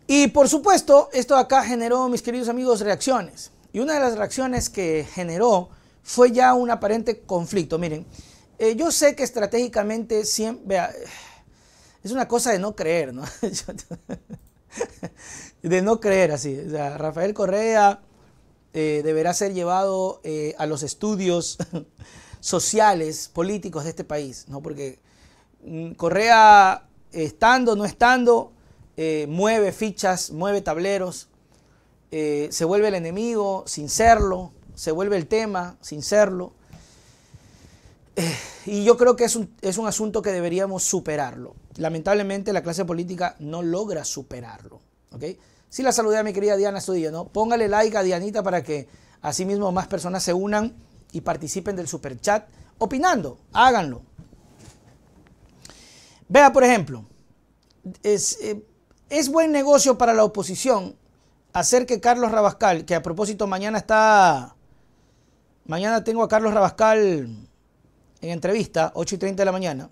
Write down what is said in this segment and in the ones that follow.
Y por supuesto, esto acá generó, mis queridos amigos, reacciones. Y una de las reacciones que generó fue ya un aparente conflicto. Miren, yo sé que estratégicamente siempre, vea, es una cosa de no creer, ¿no? De no creer así. O sea, Rafael Correa deberá ser llevado a los estudios sociales, políticos de este país, ¿no? Porque Correa, estando o no estando, mueve fichas, mueve tableros, se vuelve el enemigo sin serlo, se vuelve el tema sin serlo. Y yo creo que es un asunto que deberíamos superarlo. Lamentablemente la clase política no logra superarlo, ¿ok? Sí la saludé a mi querida Diana Estudillo, ¿no? Póngale like a Dianita para que asimismo más personas se unan y participen del superchat opinando. Háganlo. Vea, por ejemplo, es buen negocio para la oposición hacer que Carlos Rabascal, que a propósito mañana tengo a Carlos Rabascal en entrevista, 8:30 de la mañana.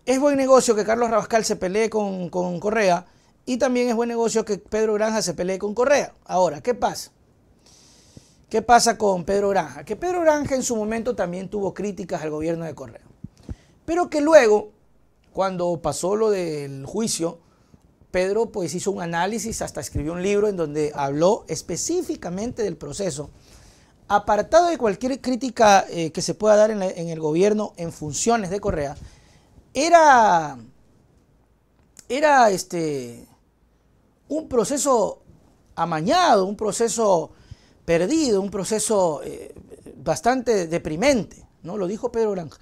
Es buen negocio que Carlos Rabascal se pelee con Correa y también es buen negocio que Pedro Granja se pelee con Correa. Ahora, ¿qué pasa? ¿Qué pasa con Pedro Granja? Que Pedro Granja en su momento también tuvo críticas al gobierno de Correa, pero que luego, cuando pasó lo del juicio, Pedro pues hizo un análisis, hasta escribió un libro en donde habló específicamente del proceso, apartado de cualquier crítica que se pueda dar en el gobierno en funciones de Correa. Era un proceso amañado, un proceso perdido, un proceso bastante deprimente, ¿no? Lo dijo Pedro Granja.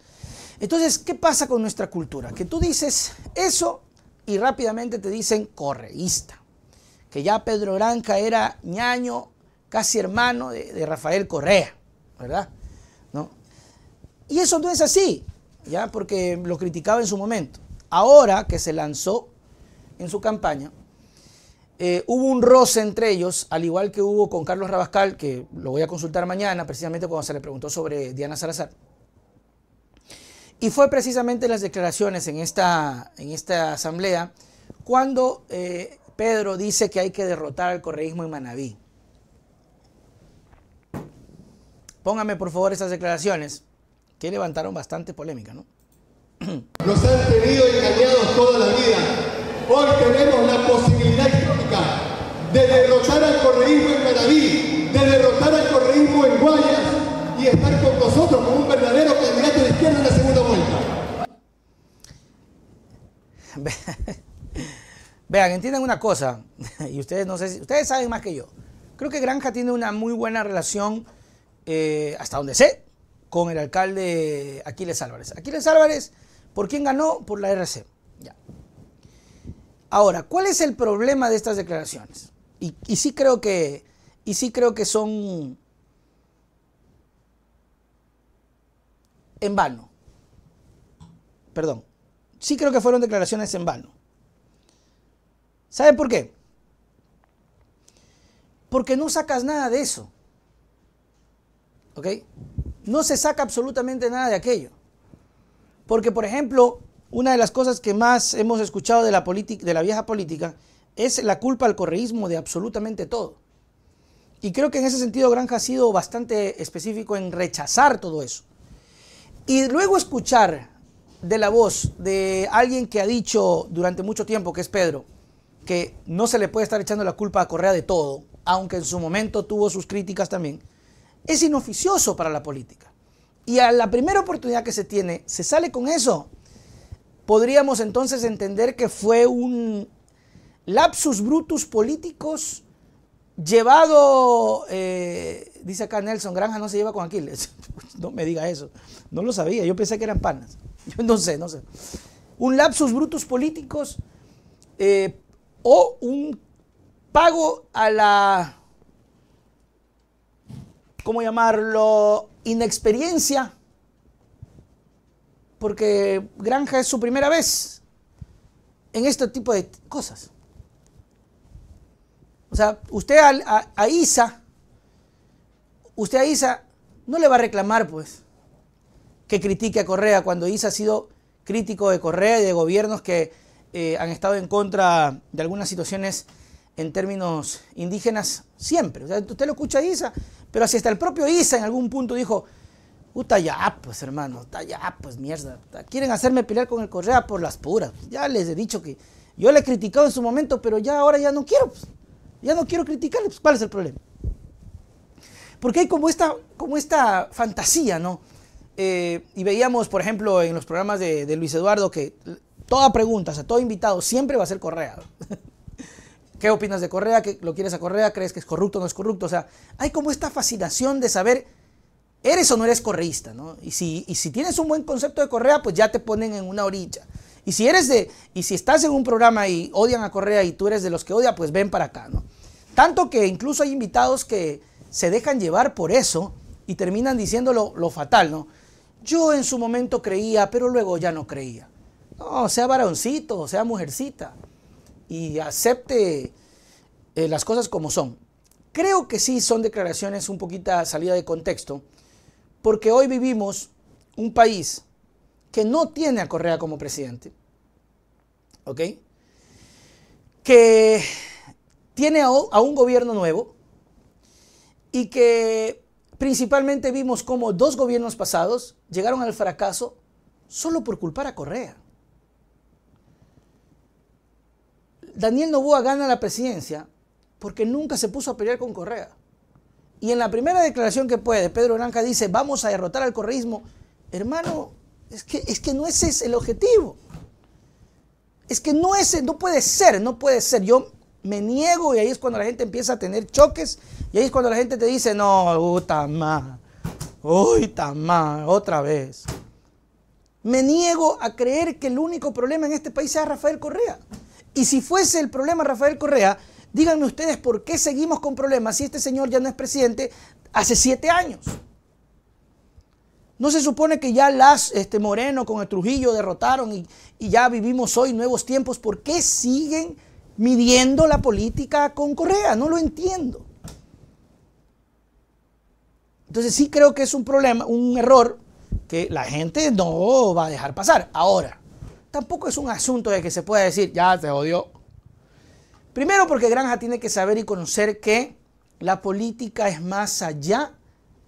Entonces, ¿qué pasa con nuestra cultura? Que tú dices eso y rápidamente te dicen correísta, que ya Pedro Granja era ñaño, casi hermano de Rafael Correa, ¿verdad? ¿No? Y eso no es así, ¿ya? Porque lo criticaba en su momento. Ahora que se lanzó en su campaña, hubo un roce entre ellos, al igual que hubo con Carlos Rabascal, que lo voy a consultar mañana, precisamente cuando se le preguntó sobre Diana Salazar. Y fue precisamente las declaraciones en esta asamblea cuando Pedro dice que hay que derrotar al correísmo en Manabí. Póngame por favor esas declaraciones que levantaron bastante polémica, ¿no? Nos han tenido engañados toda la vida. Hoy tenemos la posibilidad histórica de derrotar al correísmo en Manabí, de derrotar al correísmo en Guayas y estar con nosotros como un verdadero candidato de izquierda en la segunda vuelta. Vean, entiendan una cosa, y ustedes no sé si ustedes saben más que yo. Creo que Granja tiene una muy buena relación, hasta donde sé, con el alcalde Aquiles Álvarez. Aquiles Álvarez, ¿por quién ganó? Por la RC. Ya. Ahora, ¿cuál es el problema de estas declaraciones? Y sí creo que son en vano. Perdón. Sí creo que fueron declaraciones en vano. ¿Sabe por qué? Porque no sacas nada de eso. ¿Ok? No se saca absolutamente nada de aquello. Porque, por ejemplo, una de las cosas que más hemos escuchado de la vieja política es la culpa al correísmo de absolutamente todo. Y creo que en ese sentido Granja ha sido bastante específico en rechazar todo eso. Y luego escuchar de la voz de alguien que ha dicho durante mucho tiempo, que es Pedro, que no se le puede estar echando la culpa a Correa de todo, aunque en su momento tuvo sus críticas también, es inoficioso para la política. Y a la primera oportunidad que se tiene, se sale con eso. Podríamos entonces entender que fue un lapsus brutus políticos llevado, dice acá Nelson, Granja no se lleva con Aquiles. No me diga eso, no lo sabía, yo pensé que eran panas. Yo no sé. Un lapsus brutus políticos o un pago a la, ¿cómo llamarlo?, inexperiencia, porque Granja es su primera vez en este tipo de cosas. O sea, usted a Isa no le va a reclamar, pues, que critique a Correa cuando Isa ha sido crítico de Correa y de gobiernos que han estado en contra de algunas situaciones en términos indígenas siempre. O sea, usted lo escucha a Issa, pero si hasta el propio Issa en algún punto dijo, puta ya, pues hermano, está ya, pues mierda. Quieren hacerme pelear con el Correa por las puras. Ya les he dicho que yo le he criticado en su momento, pero ya ahora ya no quiero, pues. Ya no quiero criticarle, pues ¿cuál es el problema? Porque hay como esta fantasía, ¿no? Y veíamos, por ejemplo, en los programas de Luis Eduardo que toda pregunta, o sea, todo invitado siempre va a ser Correa. ¿Qué opinas de Correa? ¿Lo quieres a Correa? ¿Crees que es corrupto o no es corrupto? O sea, hay como esta fascinación de saber, ¿eres o no eres correísta? ¿No? Y si tienes un buen concepto de Correa, pues ya te ponen en una orilla. Y si estás en un programa y odian a Correa y tú eres de los que odia, pues ven para acá, ¿no? Tanto que incluso hay invitados que se dejan llevar por eso y terminan diciendo lo fatal, ¿no? Yo en su momento creía, pero luego ya no creía. No, sea varoncito, sea mujercita y acepte las cosas como son. Creo que sí son declaraciones un poquito salida de contexto, porque hoy vivimos un país que no tiene a Correa como presidente, ¿ok? Que tiene a un gobierno nuevo y que principalmente vimos cómo 2 gobiernos pasados llegaron al fracaso solo por culpar a Correa. Daniel Noboa gana la presidencia porque nunca se puso a pelear con Correa. Y en la primera declaración que puede, Pedro Granja dice, vamos a derrotar al correísmo. Hermano, es que no ese es el objetivo. Es que no puede ser. Yo me niego y ahí es cuando la gente empieza a tener choques y ahí es cuando la gente te dice, no, tamá, otra vez. Me niego a creer que el único problema en este país sea Rafael Correa. Y si fuese el problema Rafael Correa, díganme ustedes por qué seguimos con problemas si este señor ya no es presidente hace 7 años. ¿No se supone que ya Moreno con el Trujillo derrotaron y ya vivimos hoy nuevos tiempos? ¿Por qué siguen midiendo la política con Correa? No lo entiendo. Entonces sí creo que es un problema, un error que la gente no va a dejar pasar. Ahora, tampoco es un asunto de que se pueda decir, ya se odió. Primero porque Granja tiene que saber y conocer que la política es más allá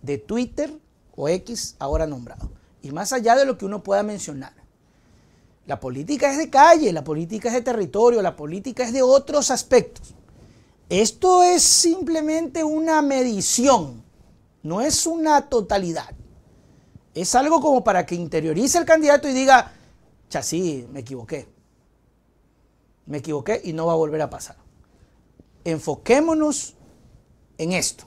de Twitter o X, ahora nombrado, y más allá de lo que uno pueda mencionar. La política es de calle, la política es de territorio, la política es de otros aspectos. Esto es simplemente una medición, no es una totalidad. Es algo como para que interiorice el candidato y diga, sí, me equivoqué y no va a volver a pasar. Enfoquémonos en esto.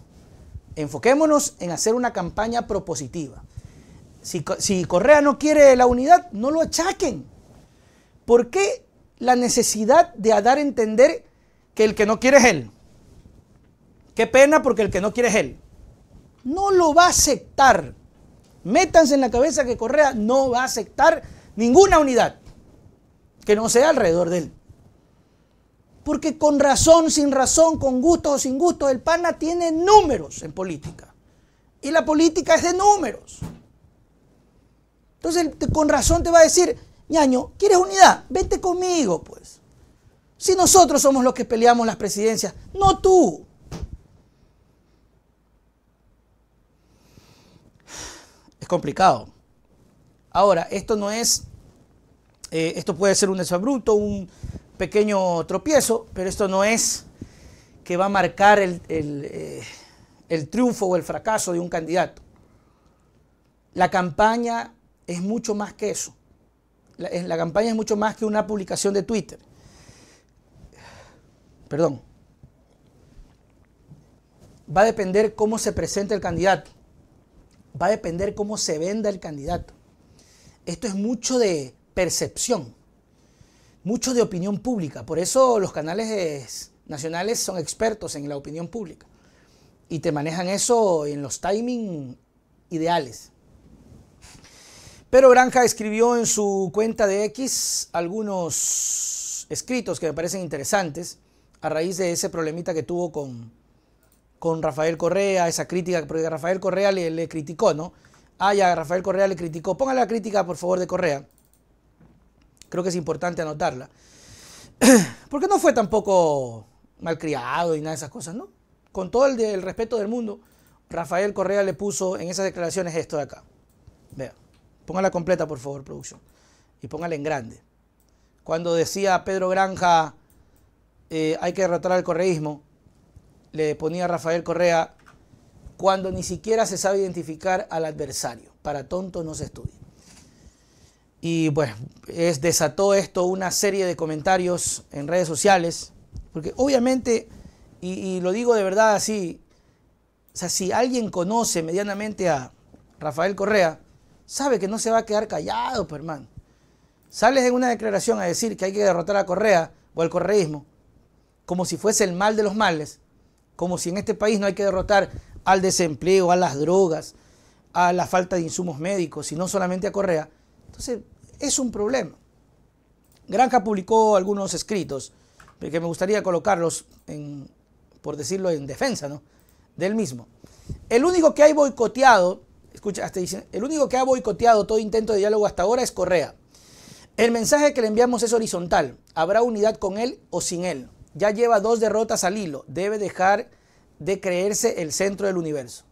Enfoquémonos en hacer una campaña propositiva. Si Correa no quiere la unidad, no lo achaquen. ¿Por qué la necesidad de dar a entender que el que no quiere es él? Qué pena porque el que no quiere es él. No lo va a aceptar. Métanse en la cabeza que Correa no va a aceptar ninguna unidad que no sea alrededor de él. Porque con razón, sin razón, con gusto o sin gusto, el pana tiene números en política. Y la política es de números. Entonces, con razón te va a decir, ñaño, ¿quieres unidad? Vete conmigo, pues. Si nosotros somos los que peleamos las presidencias, no tú. Es complicado. Ahora, esto no es, esto puede ser un exabrupto, un pequeño tropiezo, pero esto no es que va a marcar el triunfo o el fracaso de un candidato. La campaña es mucho más que eso. La campaña es mucho más que una publicación de Twitter. Perdón. Va a depender cómo se presente el candidato. Va a depender cómo se venda el candidato. Esto es mucho de percepción, mucho de opinión pública. Por eso los canales nacionales son expertos en la opinión pública y te manejan eso en los timing ideales. Pero Granja escribió en su cuenta de X algunos escritos que me parecen interesantes a raíz de ese problemita que tuvo con Rafael Correa, esa crítica, porque Rafael Correa le criticó, ¿no? Ya, Rafael Correa le criticó. Póngale la crítica, por favor, de Correa. Creo que es importante anotarla. Porque no fue tampoco malcriado y nada de esas cosas, ¿no? Con todo el respeto del mundo, Rafael Correa le puso en esas declaraciones esto de acá. Vea, póngala completa, por favor, producción. Y póngala en grande. Cuando decía Pedro Granja, hay que derrotar al correísmo, le ponía a Rafael Correa, cuando ni siquiera se sabe identificar al adversario. Para tonto no se estudia. Y bueno, desató esto una serie de comentarios en redes sociales, porque obviamente, y lo digo de verdad así, o sea, si alguien conoce medianamente a Rafael Correa, sabe que no se va a quedar callado, pues, hermano. Sales en una declaración a decir que hay que derrotar a Correa o al correísmo, como si fuese el mal de los males, como si en este país no hay que derrotar al desempleo, a las drogas, a la falta de insumos médicos, sino solamente a Correa. Entonces, es un problema. Granja publicó algunos escritos que me gustaría colocarlos, por decirlo, en defensa, ¿no?, de él mismo. El único que ha boicoteado, escucha, hasta dice, el único que ha boicoteado todo intento de diálogo hasta ahora es Correa. El mensaje que le enviamos es horizontal. Habrá unidad con él o sin él. Ya lleva 2 derrotas al hilo. Debe dejar de creerse el centro del universo.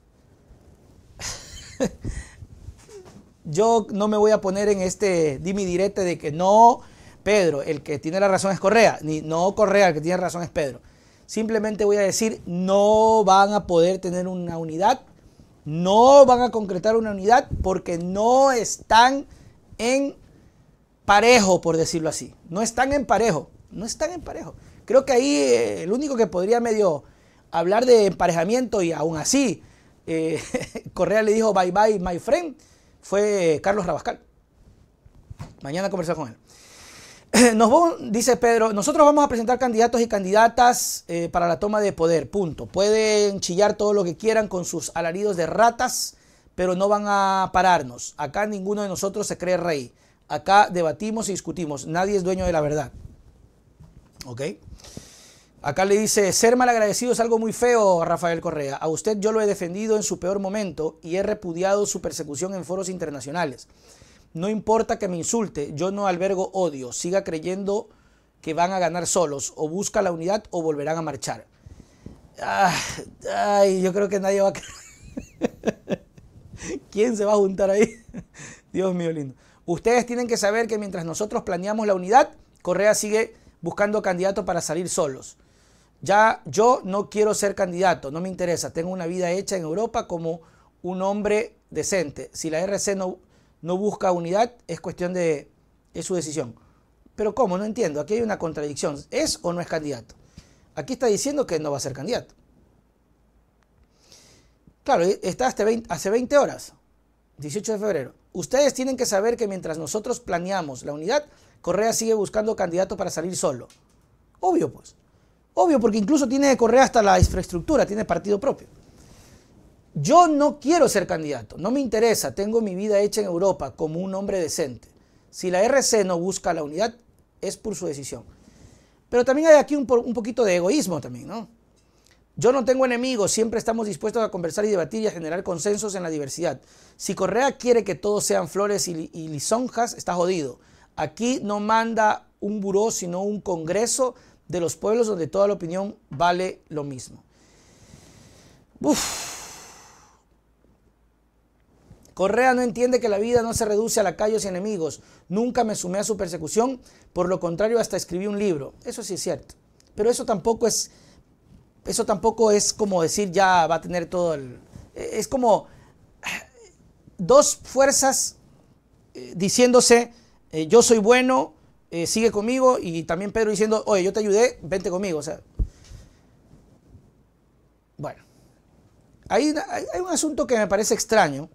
Yo no me voy a poner en este dimi direte de que no, Pedro, el que tiene la razón es Correa. Ni no Correa, el que tiene razón es Pedro. Simplemente voy a decir, no van a poder tener una unidad. No van a concretar una unidad porque no están en parejo, por decirlo así. No están en parejo. No están en parejo. Creo que ahí el único que podría medio hablar de emparejamiento y aún así Correa le dijo bye bye my friend fue Carlos Rabascal. Mañana conversar con él. Dice Pedro, nosotros vamos a presentar candidatos y candidatas para la toma de poder, punto. Pueden chillar todo lo que quieran con sus alaridos de ratas, pero no van a pararnos. Acá ninguno de nosotros se cree rey. Acá debatimos y discutimos. Nadie es dueño de la verdad. ¿Ok? Acá le dice, ser malagradecido es algo muy feo, Rafael Correa. A usted yo lo he defendido en su peor momento y he repudiado su persecución en foros internacionales. No importa que me insulte, yo no albergo odio. Siga creyendo que van a ganar solos. O busca la unidad o volverán a marchar. Ay, yo creo que nadie va a... ¿Quién se va a juntar ahí? Dios mío lindo. Ustedes tienen que saber que mientras nosotros planeamos la unidad, Correa sigue buscando candidatos para salir solos. Ya yo no quiero ser candidato, no me interesa. Tengo una vida hecha en Europa como un hombre decente. Si la RC no busca unidad, es cuestión de... es su decisión. Pero ¿cómo? No entiendo. Aquí hay una contradicción. ¿Es o no es candidato? Aquí está diciendo que no va a ser candidato. Claro, está hace 20 horas. 18 de febrero. Ustedes tienen que saber que mientras nosotros planeamos la unidad, Correa sigue buscando candidatos para salir solo. Obvio, pues. Obvio, porque incluso tiene Correa hasta la infraestructura, tiene partido propio. Yo no quiero ser candidato, no me interesa, tengo mi vida hecha en Europa como un hombre decente. Si la RC no busca la unidad, es por su decisión. Pero también hay aquí un poquito de egoísmo también, ¿no? Yo no tengo enemigos, siempre estamos dispuestos a conversar y debatir y a generar consensos en la diversidad. Si Correa quiere que todos sean flores y lisonjas, está jodido. Aquí no manda un buró, sino un congreso de los pueblos donde toda la opinión vale lo mismo. Correa no entiende que la vida no se reduce a lacayos y enemigos. Nunca me sumé a su persecución, por lo contrario hasta escribí un libro. Eso sí es cierto. Pero eso tampoco es como decir ya va a tener todo el... Es como dos fuerzas diciéndose yo soy bueno, sigue conmigo, y también Pedro diciendo, oye, yo te ayudé, vente conmigo. O sea, bueno, hay un asunto que me parece extraño,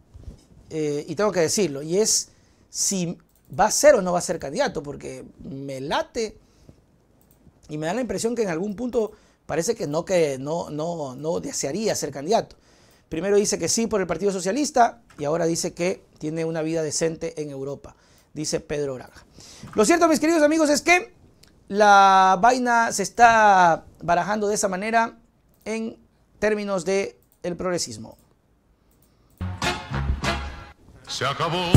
y tengo que decirlo, y es si va a ser o no va a ser candidato, porque me late y me da la impresión que en algún punto parece que no desearía ser candidato. Primero dice que sí por el Partido Socialista y ahora dice que tiene una vida decente en Europa, dice Pedro Granja. Lo cierto, mis queridos amigos, es que la vaina se está barajando de esa manera en términos del progresismo. Se acabó